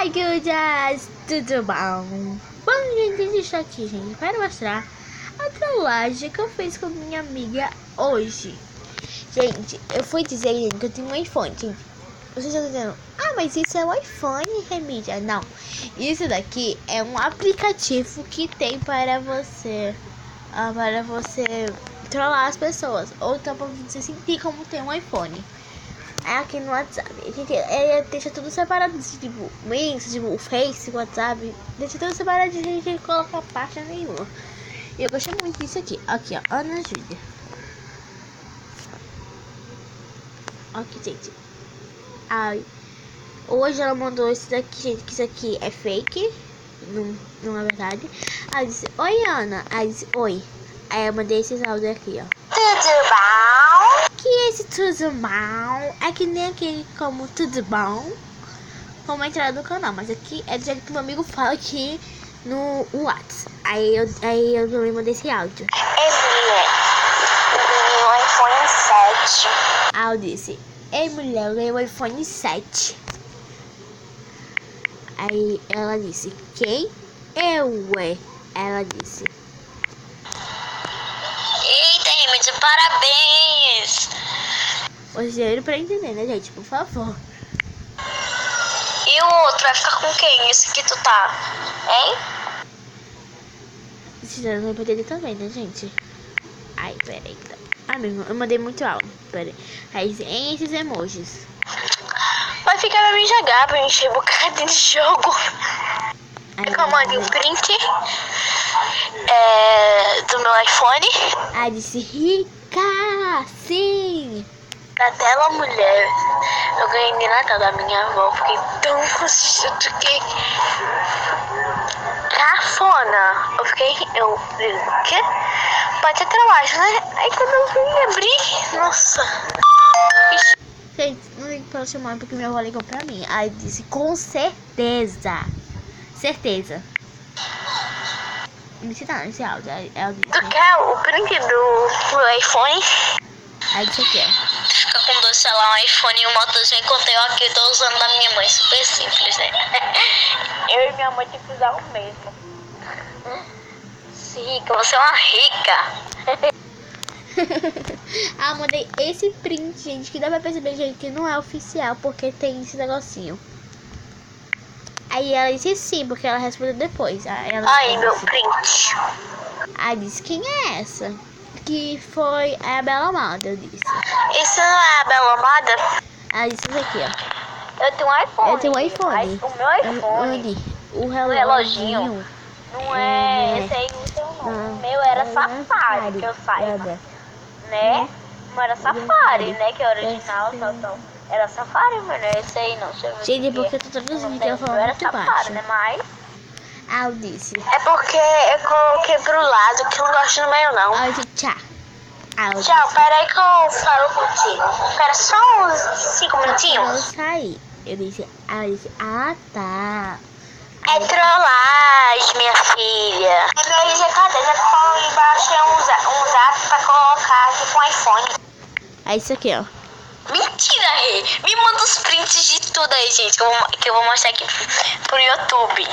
Hi, guys! Tudo bom? Bom, gente, eu estou aqui, gente, para mostrar a trollagem que eu fiz com minha amiga hoje. Gente, eu fui dizer, gente, que eu tenho um iPhone, gente. Vocês estão dizendo, mas isso é um iPhone, Remídia? Não, isso daqui é um aplicativo que tem para você trollar as pessoas, ou então para você sentir como tem um iPhone. É aqui no WhatsApp, gente, deixa tudo separado, tipo, o Face, o WhatsApp, deixa tudo separado, a gente coloca parte nenhuma. E eu gostei muito disso aqui, ó, Ana Júlia. Aqui, gente. Hoje ela mandou esse daqui, gente, que isso aqui é fake, não é verdade. Ela disse, oi, Ana. Aí disse, oi. Aí eu mandei esses áudios aqui, ó. Tudo bom? Que esse tudo bom é que nem aquele como tudo bom, como a entrada do canal, mas aqui é do jeito que meu amigo fala aqui no WhatsApp. Aí eu também mandei esse áudio. Eu ganhei um iPhone 7. Aí eu disse, ei mulher, eu ganhei um iPhone 7. Aí ela disse, quem? Eu, ela disse. Eita, Remídia, parabéns! Vocês viram pra entender, né, gente? Por favor. E o outro vai ficar com quem? Esse que tu tá? Hein? Vocês não vão entender também, né, gente? Ai, peraí, então. Mesmo, eu mandei muito áudio. Peraí. Aí, em esses emojis. Vai ficar pra me jogar, pra encher um bocado de jogo. Eu mandei um print do meu iPhone. Aí disse, rica, sim. Da dela, mulher. Eu ganhei de Natal da minha avó. Fiquei tão consciente. Eu fiquei cafona. O quê? Pode ter trabalho, né? Aí quando eu vim abrir, nossa. Gente, não ligo pra ela chamar porque minha avó ligou pra mim. Aí disse, com certeza. Certeza. Me ensinaram esse áudio. Aí ela disse, Tu quer o print do meu iPhone? aí disse aqui, ó. Fica com dois celular, um iPhone e um motozinho enquanto eu aqui tô usando da minha mãe. Super simples, né? Eu e minha mãe tem que usar o mesmo. Rica, você é uma rica. Mandei esse print, gente, que dá pra perceber, gente, que não é oficial, porque tem esse negocinho. Aí ela disse sim, porque ela respondeu depois. Aí, meu print. Aí disse, quem é essa? Que foi a Bela Amada, eu disse. Isso não é a Bela Amada? Ela disse isso aqui, ó. Eu tenho um iPhone. Eu tenho um iPhone. O meu iPhone. O reloginho. Não é esse aí, o seu não. O meu era Safari, que eu saiba. Né? O meu era Safari, né? Que é original, tal. Era Safari, mano. Esse aí não. Deixa eu ver. Gente, porque eu tô traduzindo, eu falo muito Safari, baixo. né? Mas Eu disse. é porque eu coloquei pro lado, que eu não gosto do meio, não. Eu disse tchau. Tchau, peraí que eu falo contigo. Espera só uns 5 minutinhos. Eu saí. Eu disse, tá. É trollagem, minha filha. É meu RG cadê? Já que eu baixei um zap pra colocar aqui com o iPhone. É isso aqui, ó. Mentira, Rê. Me manda os prints de tudo aí, gente. Que eu vou mostrar aqui pro YouTube.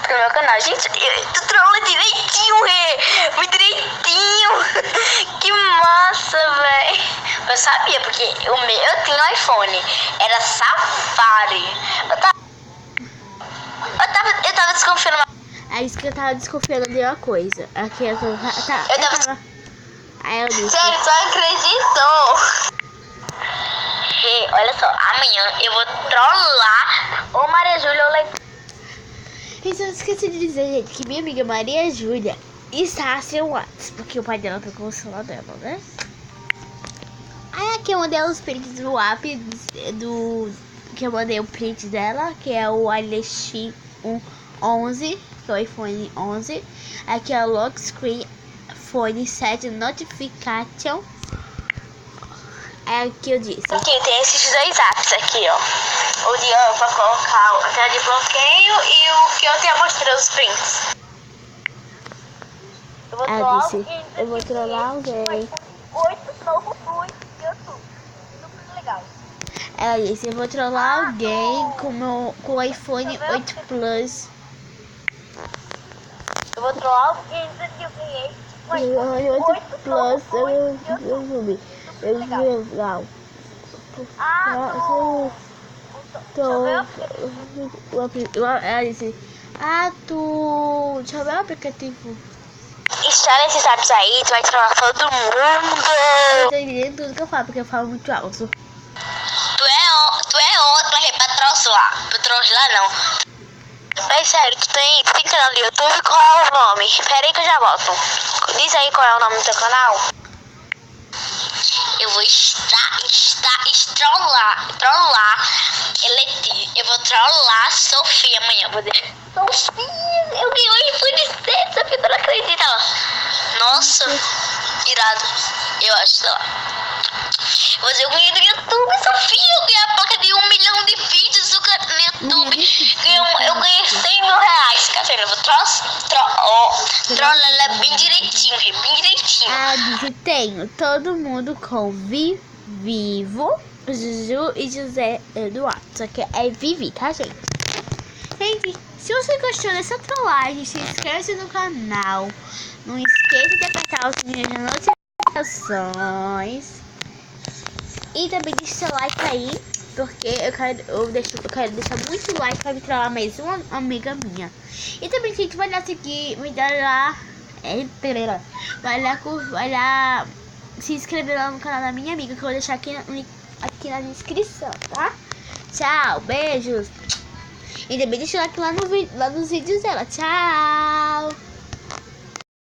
Pro meu canal. Gente, tu trolla direitinho, Rê. Muito direitinho. Que massa, velho. Eu sabia, porque eu tinha um iPhone. Era Safari. Eu tava desconfiando. É isso que eu tava desconfiando de uma coisa. Aqui eu tava. Aí eu disse. Sério, tu acreditou? E olha só, amanhã eu vou trollar ou Maria Júlia ou Leite. Isso eu esqueci de dizer, gente, que minha amiga Maria Júlia está sem o WhatsApp, porque o pai dela pegou o celular dela, né? Aí aqui eu mandei os prints do app que eu mandei o print dela, que é o iLX 11, que é o iPhone 11. Aqui é o lock screen iPhone 7 notificações. É o que eu disse. Aqui tem esses dois apps aqui, ó. O de pra colocar a tela de bloqueio e o que eu tenho mostrado os prints. Eu vou trollar alguém. 8 novo pro YouTube. Super legal. Ela disse, eu vou trollar alguém com o iPhone 8 Plus. Eu vou trollar alguém que eu ganhei. 8 Plus, eu legal. Ela disse, deixa eu ver o aplicativo. Instala esses apps aí, tu vai trollar todo mundo. Eu tô entendendo tudo que eu falo, porque eu falo muito alto. Tu é ótimo pra Trosllei não. Mas sério, tu tem canal no YouTube, qual é o nome? Pera aí que eu já volto. Diz aí qual é o nome do teu canal. Eu vou trollar Eleti. Eu vou trollar Sofia amanhã. Vou dizer, Sofia, eu ganhei hoje por desse, Sofia, tu não acredita ela. Nossa, irado. Eu acho, sei lá. Vou dizer, eu ganhei do YouTube, Sofia. Eu ganhei a placa de 1 milhão de vídeos no YouTube. Eu ganhei 100 mil reais. Cara, eu vou trollar ela bem direitinho, bem direitinho. Disse, tenho todo mundo com Vivo, Juju e José Eduardo. Só que é Vivi, tá, gente? Gente, se você gostou dessa trollagem, se inscreva-se no canal. Não esqueça de apertar o sininho de notificações. E também deixa seu like aí, porque eu quero deixar muito like pra me trollar mais uma amiga minha. E também, gente, vai lá seguir, vai lá se inscrever lá no canal da minha amiga, que eu vou deixar aqui na descrição, tá? Tchau, beijos. E também deixa o like lá nos vídeos dela. Tchau.